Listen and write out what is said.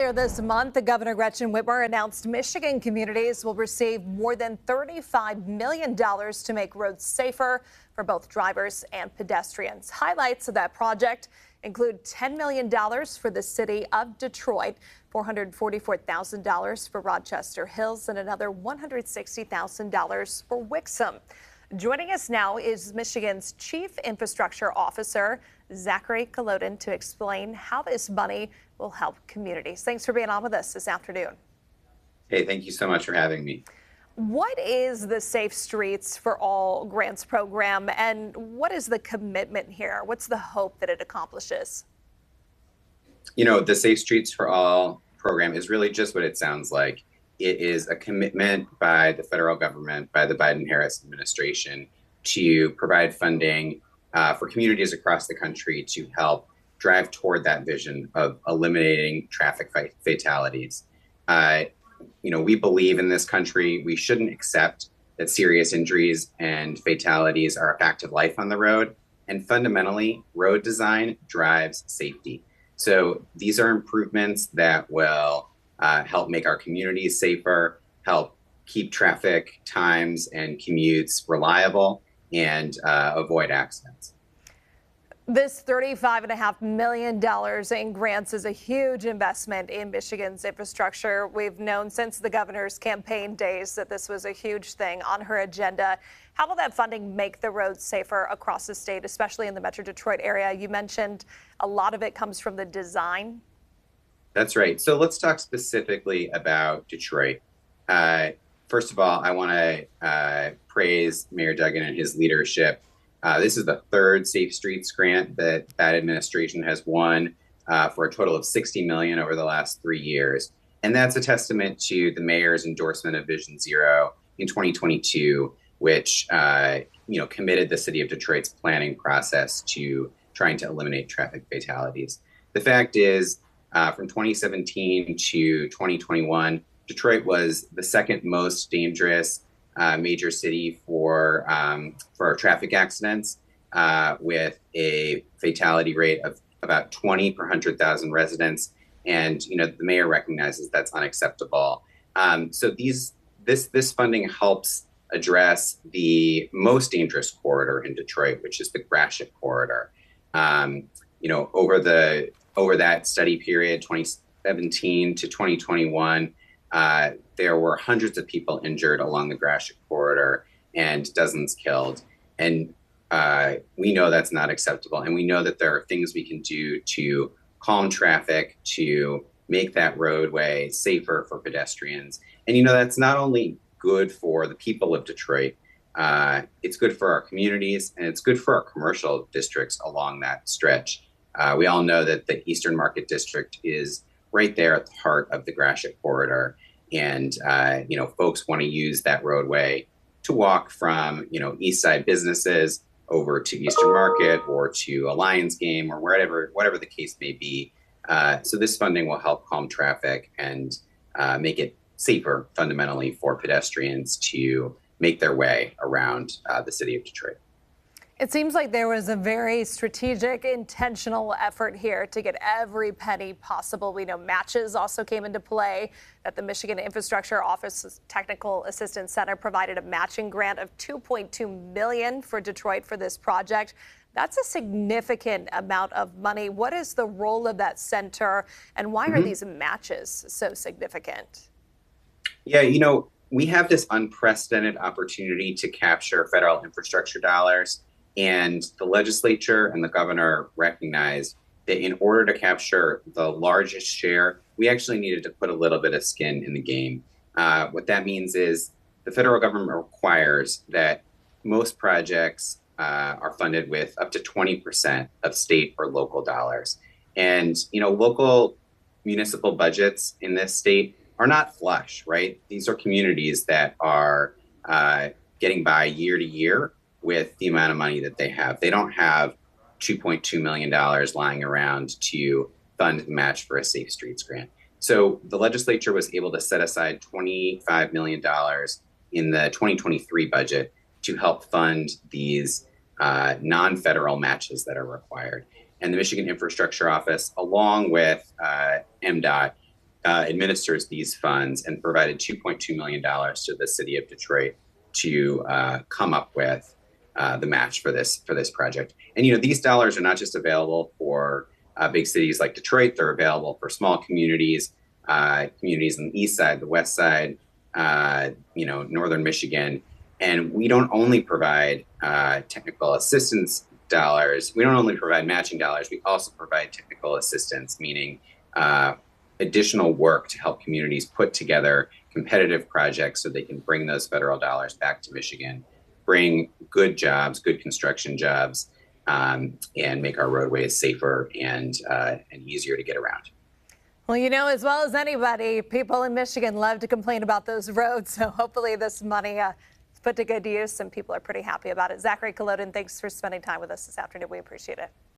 Earlier this month, the Governor Gretchen Whitmer announced Michigan communities will receive more than $35 million to make roads safer for both drivers and pedestrians. Highlights of that project include $10 million for the city of Detroit, $444,000 for Rochester Hills, and another $160,000 for Wixom. Joining us now is Michigan's Chief Infrastructure Officer, Zachary Kolodin, to explain how this money will help communities. Thanks for being on with us this afternoon. Hey, thank you so much for having me. What is the Safe Streets for All grants program, and what is the commitment here? What's the hope that it accomplishes? You know, the Safe Streets for All program is really just what it sounds like. It is a commitment by the federal government, by the Biden-Harris administration, to provide funding for communities across the country to help drive toward that vision of eliminating traffic fatalities. We believe in this country, we shouldn't accept that serious injuries and fatalities are a fact of life on the road. And fundamentally, road design drives safety. So these are improvements that will help make our communities safer, help keep traffic times and commutes reliable, and avoid accidents. This $35.5 million in grants is a huge investment in Michigan's infrastructure. We've known since the governor's campaign days that this was a huge thing on her agenda. How will that funding make the roads safer across the state, especially in the Metro Detroit area? You mentioned a lot of it comes from the design. That's right. So let's talk specifically about Detroit. First of all, I want to praise Mayor Duggan and his leadership. This is the third Safe Streets grant that administration has won for a total of $60 million over the last 3 years. And that's a testament to the mayor's endorsement of Vision Zero in 2022, which committed the city of Detroit's planning process to trying to eliminate traffic fatalities. The fact is, from 2017 to 2021, Detroit was the second most dangerous major city for traffic accidents, with a fatality rate of about 20 per 100,000 residents. And the mayor recognizes that's unacceptable. So this funding helps address the most dangerous corridor in Detroit, which is the Gratiot corridor. Over that study period, 2017 to 2021. There were hundreds of people injured along the Gratiot corridor and dozens killed. And we know that's not acceptable. And we know that there are things we can do to calm traffic, to make that roadway safer for pedestrians. And, that's not only good for the people of Detroit, it's good for our communities, and it's good for our commercial districts along that stretch. We all know that the Eastern Market District is right there at the heart of the Gratiot corridor. And, folks want to use that roadway to walk from, East Side businesses over to Eastern Market or to a Lions game or whatever the case may be. So this funding will help calm traffic and make it safer fundamentally for pedestrians to make their way around the city of Detroit. It seems like there was a very strategic, intentional effort here to get every penny possible. We know matches also came into play, that the Michigan Infrastructure Office's Technical Assistance Center provided a matching grant of $2.2 million for Detroit for this project. That's a significant amount of money. What is the role of that center, and why are these matches so significant? Yeah, we have this unprecedented opportunity to capture federal infrastructure dollars. And the legislature and the governor recognized that in order to capture the largest share, we actually needed to put a little bit of skin in the game. What that means is the federal government requires that most projects are funded with up to 20% of state or local dollars. And, local municipal budgets in this state are not flush, right? These are communities that are getting by year to year with the amount of money that they have. They don't have $2.2 million lying around to fund the match for a Safe Streets grant. So the legislature was able to set aside $25 million in the 2023 budget to help fund these non-federal matches that are required. And the Michigan Infrastructure Office, along with MDOT, administers these funds and provided $2.2 million to the city of Detroit to come up with the match for this project. And these dollars are not just available for big cities like Detroit; they're available for small communities, communities on the east side, the west side, northern Michigan. And we don't only provide technical assistance dollars. We don't only provide matching dollars. We also provide technical assistance, meaning additional work to help communities put together competitive projects so they can bring those federal dollars back to Michigan, bring good jobs, good construction jobs, and make our roadways safer and easier to get around. Well, as well as anybody, people in Michigan love to complain about those roads. So hopefully this money is put to good use and people are pretty happy about it. Zachary Kolodin, thanks for spending time with us this afternoon. We appreciate it.